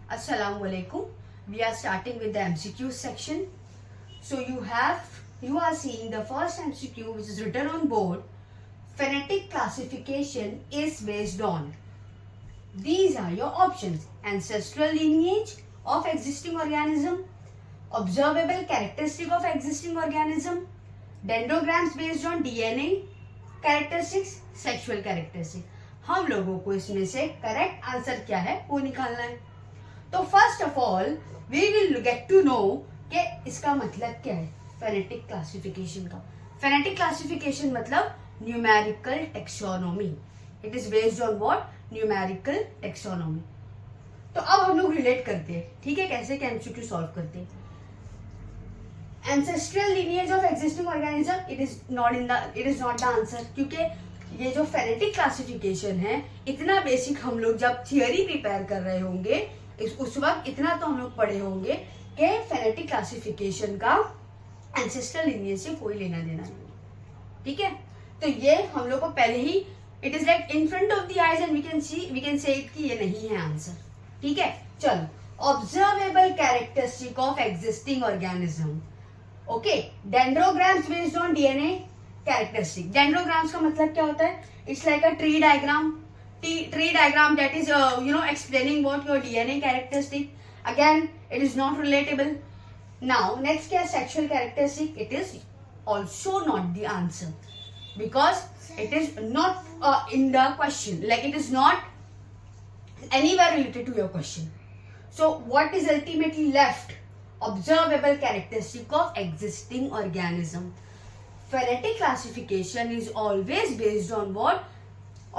Assalamualaikum. We are starting with the MCQ section. So you are seeing the first MCQ which is written on board. Phonetic classification is based on. These are your options: ancestral lineage of existing organism, observable characteristic of existing organism, dendrograms based on DNA characteristics, sexual characteristic. हम लोगों को इसमें से correct answer क्या है वो निकालना है. तो first of all we will get to know कि इसका मतलब क्या है फेनेटिक क्लासिफिकेशन का. फेनेटिक क्लासिफिकेशन मतलब numerical taxonomy. It is based on what? Numerical taxonomy. तो अब हम लोग रिलेट करते हैं, ठीक है, कैसे एमसीक्यू सॉल्व करते हैं. Ancestral lineage of existing organism, it is not the answer, क्योंकि ये जो फेनेटिक क्लासिफिकेशन है इतना बेसिक हम लोग जब थियोरी प्रिपेयर कर रहे होंगे उस वक्त इतना तो हम लोग पढ़े होंगे कि फेनेटिक क्लासिफिकेशन का एंसेस्ट्रल लिनिएज से कोई लेना देना नहीं. ठीक है, तो ये हम लोग को पहले ही it is like in front of the eyes and we can say it कि ये नहीं है आंसर. ठीक है, चलो. Observable characteristic of existing organism. Okay, dendrograms based on DNA characteristic. Dendrograms का मतलब क्या होता है? It's like a tree diagram. Tree diagram that is explaining what your DNA characteristic. Again, it is not relatable. Now next क्या sexual characteristic? It is also not the answer because it is not in the question, like it is not anywhere related to your question. So what is ultimately left? Observable characteristic of existing organism. Phonetic classification is always based on what?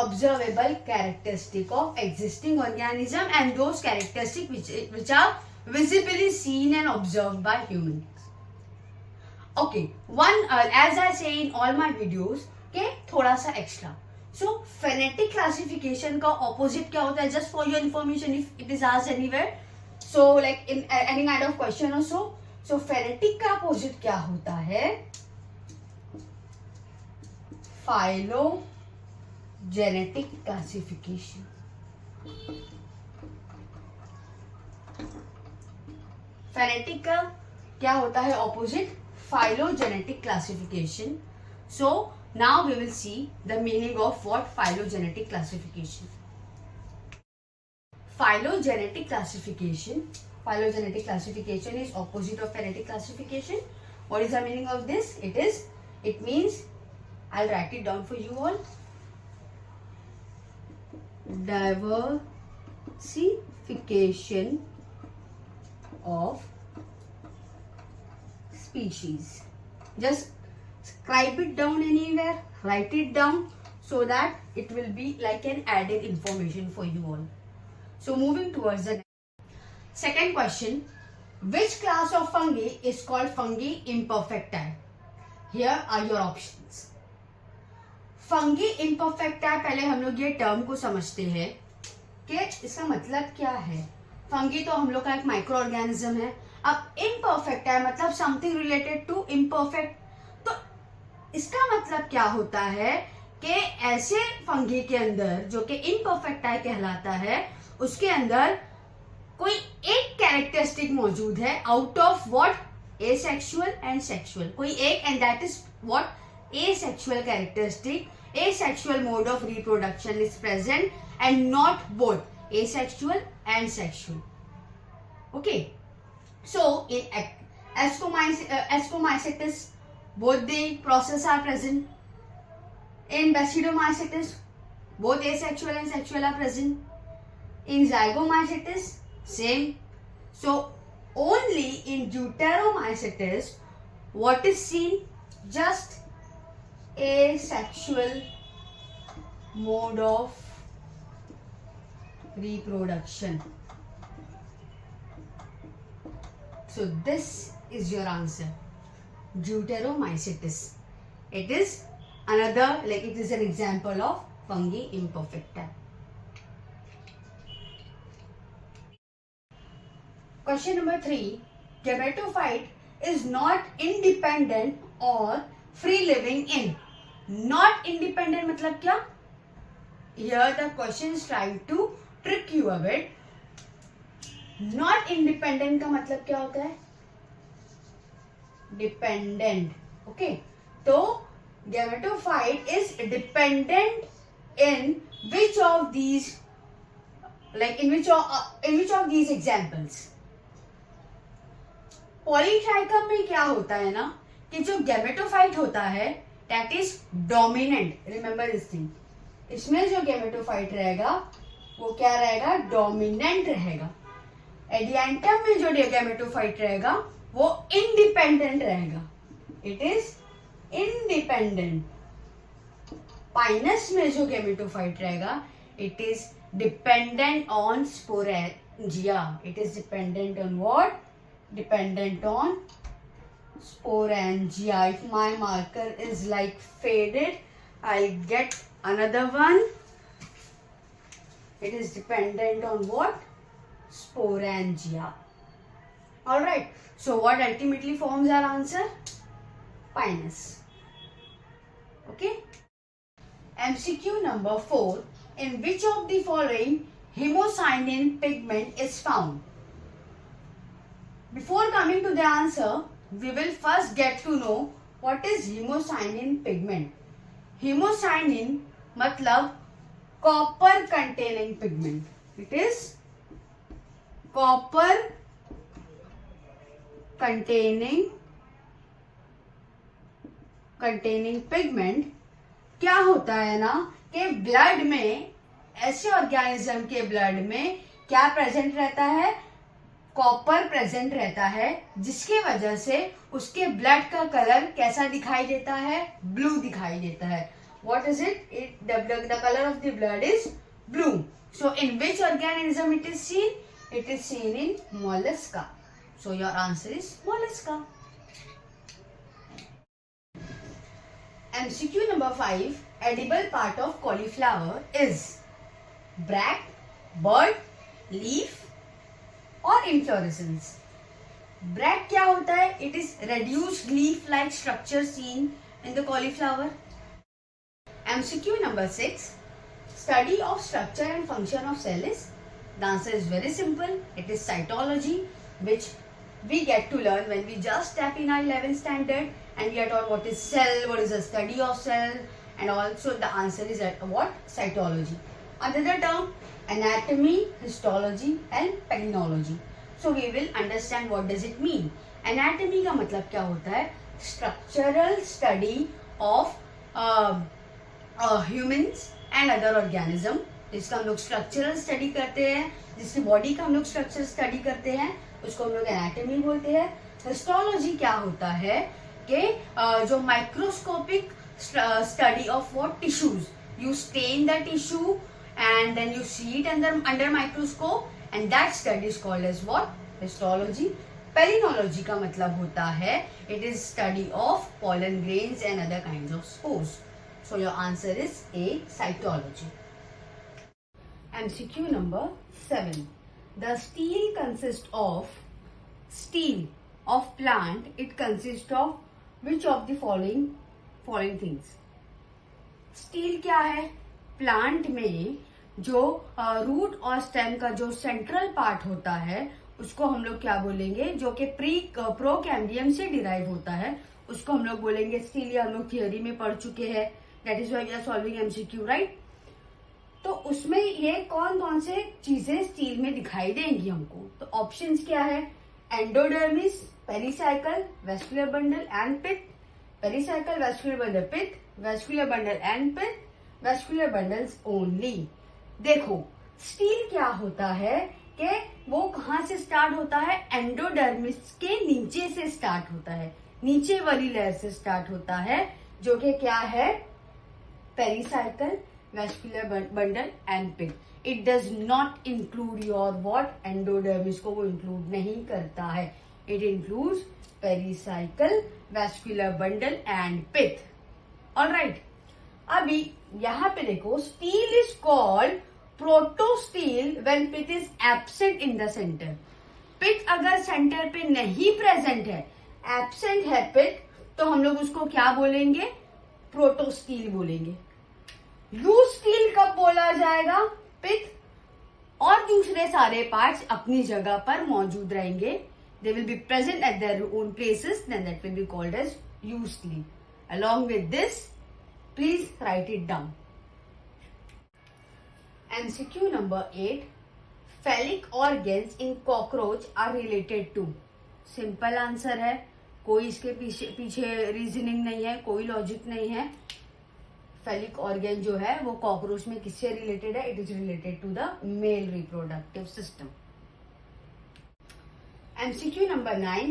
Observable characteristic of existing organism and those characteristics which are visibly seen and observed by humans. Okay, as I say in all my videos, के थोड़ा सा extra. So phonetic classification का opposite क्या होता है? Just for your information, if it is asked anywhere, so like in any kind of question or so, so phonetic का opposite क्या होता है? Phylogenetic classification. Phonetic का क्या होता है opposite? Phylogenetic classification. So now we will see the meaning of what phylogenetic classification. Phylogenetic classification. Phylogenetic classification is opposite of phonetic classification. What is the meaning of this? It means, I'll write it down for you all. Diversification of species. Just scribe it down anywhere, write it down so that it will be like an added information for you all. So moving towards the second question, which class of fungi is called fungi imperfecti? Here are your options. Fungi imperfecta, पहले हम लोग ये term को समझते हैं कि इसका मतलब क्या है. फंगी तो हम लोग का एक माइक्रो ऑर्गेनिज्म है. अब इम्परफेक्टा है मतलब समथिंग रिलेटेड टू इम्परफेक्ट. तो इसका मतलब क्या होता है कि ऐसे फंगी के अंदर जो कि इम्परफेक्टा कहलाता है उसके अंदर कोई एक कैरेक्टरिस्टिक मौजूद है out of what? Asexual and sexual. कोई एक, and that is what? Asexual characteristic. Asexual mode of reproduction is present and not both asexual and sexual. Okay, so in Ascomycetes both the process are present. In Basidiomycetes both asexual and sexual are present. In Zygomycetes same. So only in Deuteromycetes what is seen? Just asexual mode of reproduction. So this is your answer, Deuteromycetes. It is another, like it is an example of fungi imperfecta. Question number 3, gametophyte is not independent or free living in. Not independent मतलब क्या? Here the question is trying to trick you a bit. Not independent का मतलब क्या होता है? Dependent. Okay, तो gametophyte is dependent in which of these, like in which of these examples? Polytrichum में क्या होता है ना कि जो गैमेटोफाइट होता है that is dominant. Remember this thing. इसमें जो गैमेटोफाइट रहेगा वो क्या रहेगा? डोमिनेंट रहेगा. एडियांटम में जो गैमेटोफाइट रहेगा वो इंडिपेंडेंट रहेगा. It is independent. पाइनस में जो गैमेटोफाइट रहेगा it is dependent on sporangia. It is dependent on what? Dependent on sporangia. If my marker is like faded, I'll get another one. It is dependent on what? Sporangia. Alright. So what ultimately forms our answer? Pinus. Okay. MCQ number 4. In which of the following hemocyanin pigment is found? Before coming to the answer, we will first get to know what is hemocyanin pigment. Hemocyanin मतलब copper containing pigment. It is copper containing pigment. क्या होता है ना कि blood में, ऐसे organism के blood में क्या प्रेजेंट रहता है? कॉपर प्रेजेंट रहता है, जिसके वजह से उसके ब्लड का कलर कैसा दिखाई देता है? ब्लू दिखाई देता है. What is it? The colour of the blood is blue. So in which organism it is seen? It is seen in Mollusca. So your answer is Mollusca. MCQ number 5. Edible part of cauliflower is bracts, bud, leaf or inflorescence. Bract क्या होता है? It is reduced leaf-like structure seen in the cauliflower. MCQ number 6. Study of structure and function of cell is. The answer is very simple. It is cytology, which we get to learn when we just step in our 11th standard and we are taught what is cell, what is the study of cell, and also the answer is at what? Cytology. Another term, anatomy, histology and palynology. So we will understand what does it mean. Anatomy का मतलब क्या होता है? Structural study of humans and other organism. जिसका हम लोग structural study करते हैं, जिसकी बॉडी का हम लोग स्ट्रक्चर स्टडी करते हैं, उसको हम लोग एनाटॉमी बोलते हैं. हिस्टोलॉजी क्या होता है कि जो microscopic study of what? Tissues. You stain the tissue and then you see it under microscope and that study is called as what? Histology. Palynology का मतलब होता है it is study of pollen grains and other kinds of spores. So your answer is A, cytology. MCQ number 7. The steel consists of plant. It consists of which of the following things? Steel क्या है? Plant में जो root और stem का जो central part होता है उसको हम लोग क्या बोलेंगे? जो कि प्रोकैम्बियम से डिराइव होता है उसको हम लोग बोलेंगे स्टील. ये हम लोग थियोरी में पढ़ चुके हैं. That is why we are solving MCQ, right? तो उसमें ये कौन कौन से चीजें स्टील में दिखाई देंगी हमको? तो ऑप्शंस क्या है? Endodermis, pericycle, vascular bundle and pith. Pericycle, vascular bundle, pith, vascular bundle and pith, vascular bundles only. देखो स्टील क्या होता है कि वो कहाँ से स्टार्ट होता है? एंडोडर्मिस के नीचे से स्टार्ट होता है, नीचे वाली लेयर से स्टार्ट होता है, जो कि क्या है? Pericycle, vascular bundle and pith. It does not include your what? Endodermis को वो इंक्लूड नहीं करता है. It includes pericycle, vascular bundle and pith. Alright, अभी यहाँ पे देखो stele is called protostele when pith is absent in the centre. Pith अगर सेंटर पे नहीं प्रेजेंट है, एब्सेंट है पिथ, तो हम लोग उसको क्या बोलेंगे? प्रोटोस्टील बोलेंगे. लूज स्टील कब बोला जाएगा? पिथ और दूसरे सारे पार्ट्स अपनी जगह पर मौजूद रहेंगे. They will be present at their own places, then that will be called as used leaf. Along with this, please write it down. MCQ number 8. Phallic organs in cockroach are related to. Simple answer है, कोई इसके पीछे reasoning नहीं है, कोई logic नहीं है. फेलिक organ जो है वो कॉकरोच में किससे रिलेटेड है? It is related to the male reproductive system. MCQ number 9.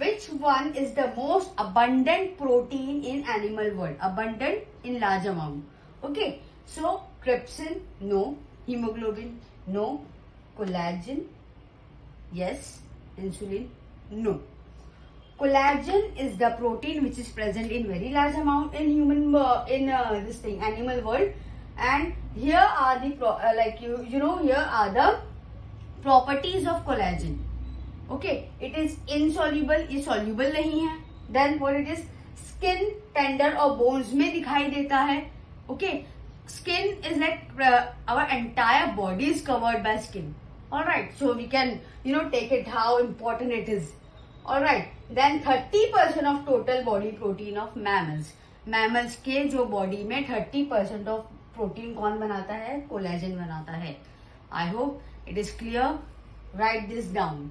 Which one is the most abundant protein in animal world? Abundant in large amount. Okay. So trypsin, no. Hemoglobin, no. Collagen, yes. Insulin, no. Collagen is the protein which is present in very large amount in animal world. And here are the here are the properties of collagen. Okay, it is insoluble, ये soluble नहीं है. Then what it is? Skin, tender और bones में दिखाई देता है. Okay, skin is like our entire body is covered by skin. All right, so we can take it how important it is. All right, then 30% of total body protein of mammals. Mammals के जो body में 30% of protein कौन बनाता है? Collagen बनाता है. I hope it is clear. Write this down.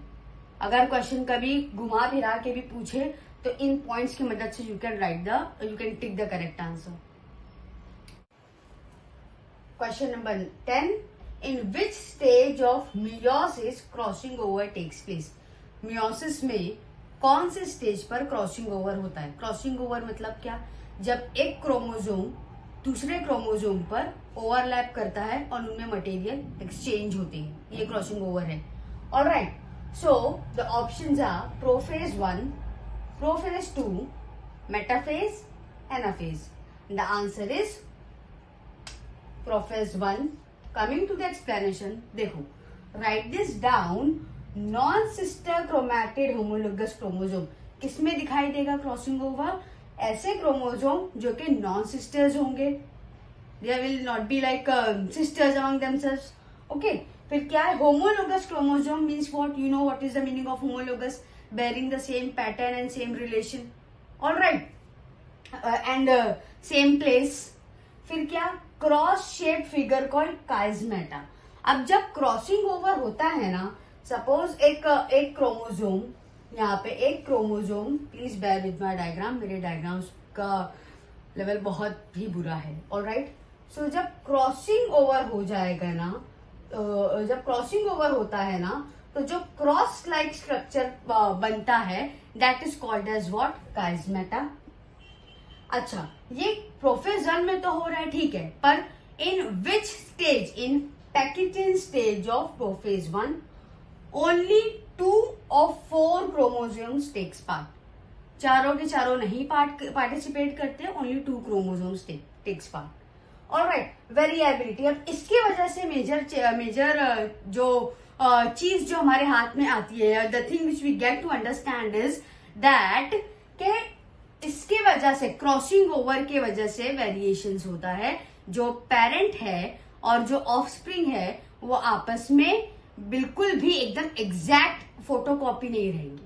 अगर question कभी घुमा फिरा के भी पूछे तो इन पॉइंट्स की मदद से you can tick the correct answer. Question number 10. In which stage of meiosis crossing over takes place? Meiosis में कौन से स्टेज पर क्रॉसिंग ओवर होता है? क्रॉसिंग ओवर मतलब क्या? जब एक क्रोमोजोम दूसरे क्रोमोजोम पर ओवरलैप करता है और उनमें मटेरियल एक्सचेंज होते हैं, ये क्रॉसिंग ओवर है. Alright, so the options are prophase 1, prophase 2, metaphase, anaphase. The answer is prophase 1. Coming to the explanation, देखो, write this down. Non-sister chromatid homologous chromosome किसमें दिखाई देगा क्रॉसिंग ओवर? ऐसे क्रोमोजोम जो कि नॉन सिस्टर्स होंगे. They will not be like sisters among themselves. Okay. फिर क्या है? Homologous chromosome means what? You know what is the meaning of homologous? Bearing the same pattern and same relation. Alright, and same place. फिर क्या? Cross shape figure called chiasmata. अब जब crossing over होता है ना, सपोज एक chromosome, यहाँ पे एक chromosome, please bear with my diagram, मेरे डायग्राम्स का लेवल बहुत ही बुरा है. ऑलराइट, सो जब क्रॉसिंग ओवर हो जाएगा ना, जब क्रॉसिंग ओवर होता है ना, तो जो क्रॉस लाइक स्ट्रक्चर बनता है that is called as what? Chiasmata. अच्छा, ये प्रोफेज 1 में तो हो रहा है, ठीक है, पर in which stage? In packaging stage of prophase 1 only 2 of 4 chromosomes takes part. चारों के चारों नहीं पार्टिसिपेट करते, only 2 chromosomes takes part. Alright, variability. अब इसकी वजह से मेजर जो चीज जो हमारे हाथ में आती है, the thing which we get to understand is that के इसके वजह से, क्रॉसिंग ओवर के वजह से वेरिएशंस होता है. जो पेरेंट है और जो ऑफस्प्रिंग है वो आपस में बिल्कुल भी एकदम एग्जैक्ट फोटोकॉपी नहीं रहेंगे.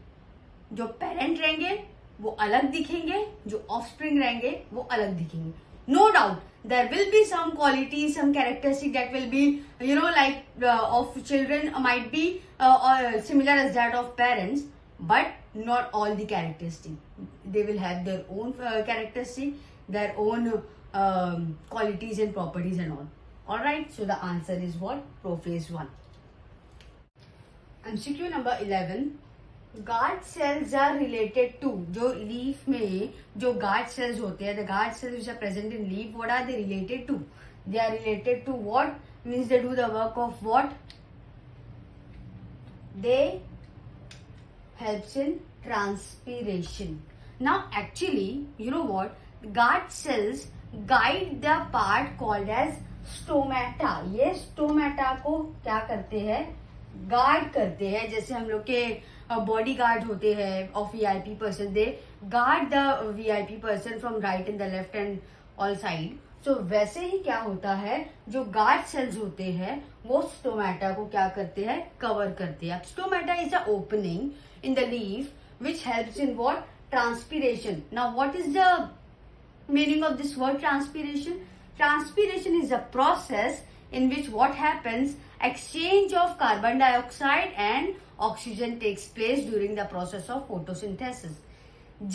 जो पेरेंट रहेंगे वो अलग दिखेंगे, जो ऑफस्प्रिंग रहेंगे वो अलग दिखेंगे. No doubt, there will be some qualities, some characteristics that will be, like of children might be similar as that of parents, but not all the characteristics. They will have their own characteristics, their own qualities and properties and all. Alright, so the answer is what? Prophase 1. MCQ number 11. Guard cells are related to. जो leaf में जो guard cells होते हैं, the guard cells which are present in leaf, what are they related to? They are related to what? Means they do the work of what? They helps in transpiration. Now actually you know what? Guard cells guide the part called as stomata. ये stomata को क्या करते हैं? Guard करते हैं. जैसे हम लोग के बॉडी गार्ड होते हैं of VIP person, they guard the VIP person from right and the left and all side. So वैसे ही क्या होता है, जो गार्ड सेल्स होते हैं वो स्टोमेटा को क्या करते हैं, कवर करते हैं. अब stomata is the opening in the leaf which helps in what, transpiration. Now what is the meaning of this word transpiration? Transpiration is a process in which what happens, exchange of carbon dioxide and oxygen takes place during the process of photosynthesis.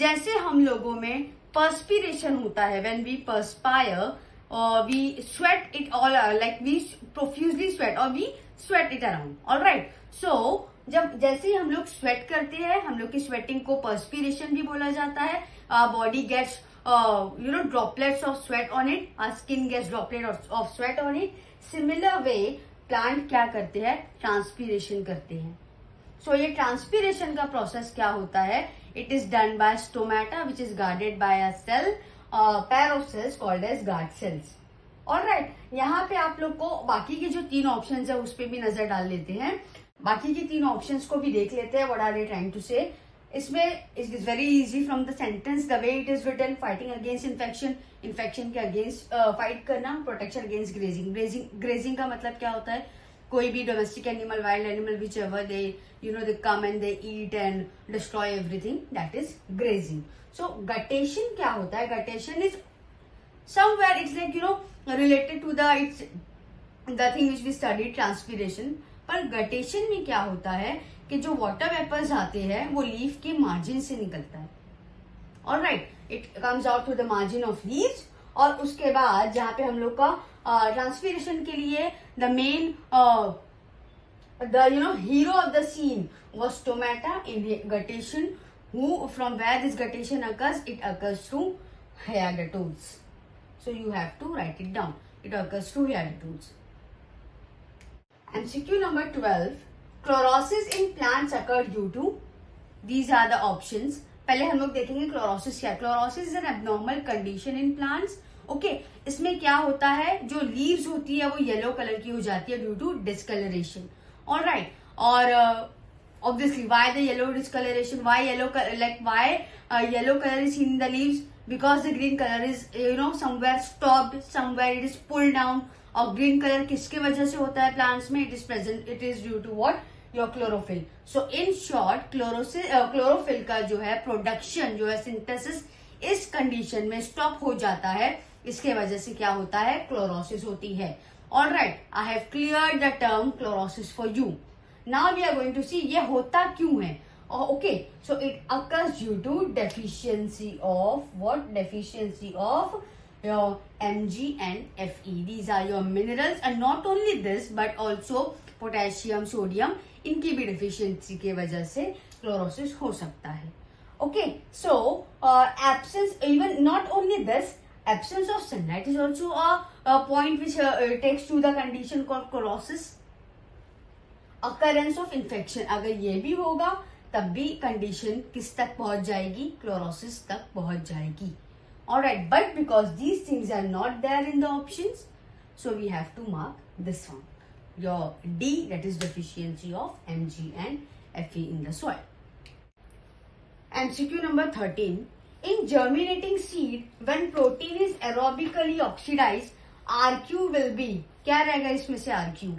जैसे हम लोगों में perspiration होता है, when we perspire we sweat it all, like we profusely sweat or we sweat it around, all right. So जब जैसे ही हम लोग स्वेट करते हैं, हम लोग की स्वेटिंग को perspiration भी बोला जाता है. Body gets droplets of sweat on it, our skin gets droplets of sweat on it. Similar way plant क्या करते हैं, ट्रांसपीरेशन करते हैं. सो ये ट्रांसपीरेशन का प्रोसेस क्या होता है, it is done by stomata which is guarded by a cell, pair of cells called as guard cells. Alright, यहाँ पे आप लोग को बाकी के जो 3 ऑप्शन है उस पर भी नजर डाल लेते हैं. बाकी के 3 ऑप्शंस को भी देख लेते हैं. What are they trying to say? इसमें it is very easy from the sentence, the way it is written. Fighting against infection, infection के अगेंस्ट फाइट करना. Protection against grazing. ग्रेजिंग का मतलब क्या होता है, कोई भी domestic animal, wild animal, which ever they they come and they eat and destroy everything, that is grazing. So guttation क्या होता है? Guttation is somewhere it's like related to the thing which we study, transpiration. पर guttation में क्या होता है कि जो वाटर वेपर्स आते हैं वो लीफ के मार्जिन से निकलता है. Alright, it comes out through the margin of leaves. और उसके बाद जहां पे हम लोग का ट्रांसपीरेशन के लिए the main hero of the scene was stomata in guttation, who from where this guttation occurs, it occurs through hydatodes. So you have to write it down, it occurs through hydatodes. MCQ number 12, chlorosis in plants occur due to, these are the options. पहले हम लोग देखेंगे chlorosis क्या है. Chlorosis is an abnormal condition in plants. Okay, इसमें क्या होता है, जो लीव्स होती है वो येलो कलर की हो जाती है ड्यू टू डिस्कलरेशन. ऑलराइट, और obviously why the yellow discoloration, why yellow color is in the leaves, because the green color is somewhere stopped, somewhere it is pulled down. और green colour किसके वजह से होता है प्लांट्स में, it is due to what, your chlorophyll. So in short chlorophyll का जो है प्रोडक्शन, जो है सिंथेसिस, इस कंडीशन में स्टॉप हो जाता है. इसके वजह से क्या होता है, क्लोरोसिस होती है. Alright, I have cleared the term chlorosis for you. Now we are going to see ये होता क्यों है. Okay, so it occurs due to deficiency of what, deficiency of your Mg and Fe. These are your minerals, and not only this but also potassium, sodium, इनकी भी deficiency के वजह से chlorosis हो सकता है. Okay, so absence, even not only this, absence of sunlight is also a point which takes to the condition called chlorosis. Occurrence of infection, अगर ये भी होगा तब भी कंडीशन किस तक पहुंच जाएगी, क्लोरोसिस तक पहुंच जाएगी. Alright, but because these things are not there in the options, so we have to mark this one, your D, that is deficiency of Mg and Fe in the soil. MCQ number 13, in germinating seed, when protein is aerobically oxidized, RQ will be, क्या रहेगा इसमें से RQ?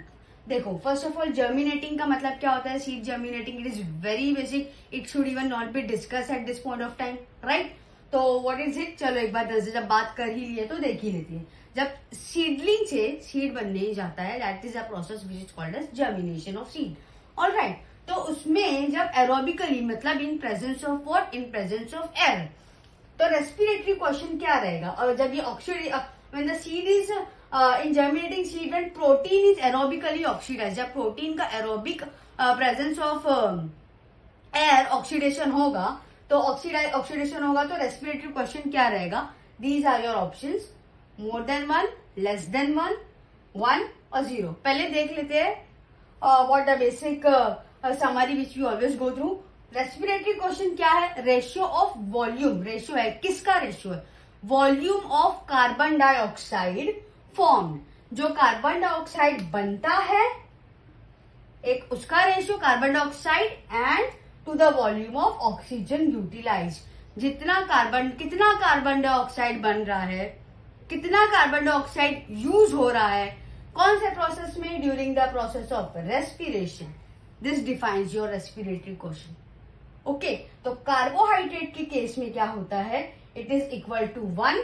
देखो, first of all germinating का मतलब क्या होता है, seed germinating, it is very basic, it should even not be discuss at this point of time, right. तो व्हाट इज इट, चलो एक बार जब बात कर ही लिए तो देख ही लेते हैं. जब सीडलिंग से सीड बनने जाता है, that is a process which is called as germination of seed. Alright, तो उसमें जब एरोबिकली मतलब in presence of what, in presence of air, तो रेस्पिरेटरी क्वेश्चन क्या रहेगा. और जब ये when the seed is in germinating seed, when protein is aerobically oxidise, जब प्रोटीन का aerobic presence of air oxidation होगा, तो ऑक्सीडेशन होगा, तो रेस्पिरेटरी क्वेश्चन क्या रहेगा. These are your options, more than 1, less than 1, 1 और 0. पहले देख लेते हैं what the basic summary which we always go through. Respiratory question क्या है, रेशियो ऑफ वॉल्यूम. रेशियो है, किसका रेशियो है, volume of carbon dioxide formed, जो कार्बन डाइऑक्साइड बनता है, एक उसका ratio carbon dioxide and to the volume of oxygen utilise. कितना कार्बन डाइऑक्साइड बन रहा है, कितना कार्बन डाइऑक्साइड यूज हो रहा है, कौन से प्रोसेस में, during the process of respiration. This defines your respiratory question. Okay, तो कार्बोहाइड्रेट के केस में क्या होता है, it is equal to 1.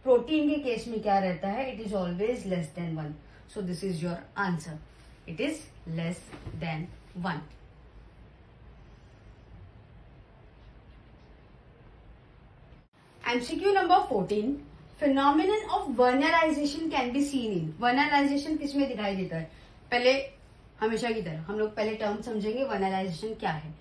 Protein के केस में क्या रहता है, it is always less than 1. So this is your answer, it is less than 1. MCQ number 14. Phenomenon of vernalization can be seen in. Vernalization किसमें दिखाई देता है, पहले हमेशा की तरह हम लोग पहले टर्म समझेंगे. vernalization क्या है.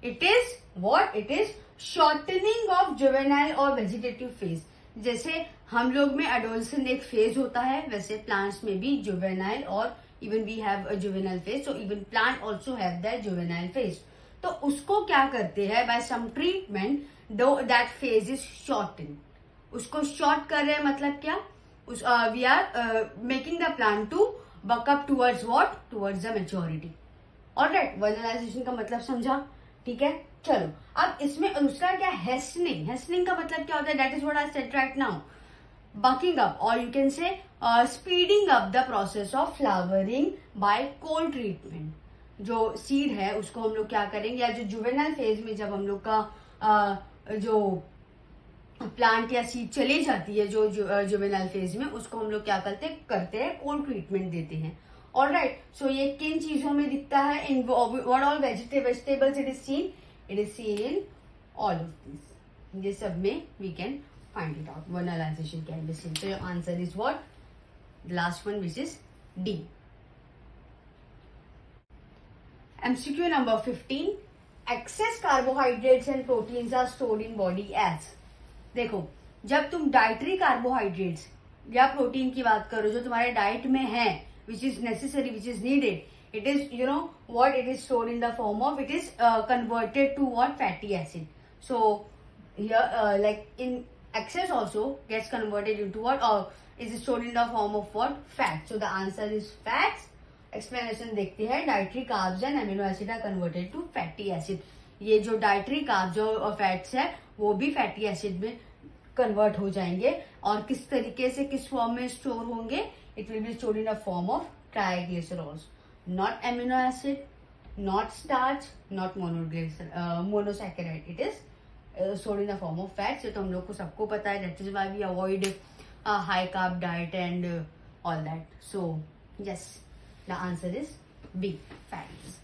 It is what, it is shortening of juvenile और वेजिटेटिव फेज. जैसे हम लोग में एडोलसेंट एक फेज होता है, वैसे प्लांट्स में भी जुवेनाइल और even we have a juvenile phase. So even plant also have that juvenile phase. तो उसको क्या करते हैं, by some treatment that phase is shorten. उसको शॉर्ट कर रहे हैं मतलब क्या, we are making the plant to buck up towards what, towards the maturity. Alright, vernalisation का मतलब समझा, ठीक है. चलो अब इसमें दूसरा क्या, हेस्टनिंग. हेस्टनिंग का मतलब क्या होता है, that is what I said right now. Bucking up और you can say speeding up the process of flowering by cold treatment. जो सीड है उसको हम लोग क्या करेंगे, या जो जुवेनाइल फेज में जब हम लोग का जो प्लांट या सीड चली जाती है जो जुवेनाइल फेज में, उसको हम लोग क्या करते हैं कोल्ड ट्रीटमेंट देते हैं. ऑलराइट, सो ये किन चीजों में दिखता है, in what all vegetables it is seen, it is seen in all of this. ये सब में we can find it out. Vernalisation can be seen. So your answer is what, the last one which is D. MCQ number 15. Excess carbohydrates and proteins are stored in body as. देखो, जब तुम dietary carbohydrates या protein की बात करो जो तुम्हारे diet में है, which is necessary, which is needed, it is you know what, it is stored in the form of, it is converted to what, fatty acid. So here like in excess also gets converted into what, or is stored in the form of what, fat. So the answer is fats. Explanation देखते हैं, dietary carbs and amino acid are converted to fatty acid. ये जो dietary carbs और fats है वो भी fatty acid में convert हो जाएंगे. और किस तरीके से, किस फॉर्म में स्टोर होंगे, it will be stored in a form of triglycerols, not amino acid, not starch, not monosaccharide. It is stored in the form of fats. तो हम लोग को सबको पता है, that is why we avoid high carb diet and all that. So yes, the answer is B, fats.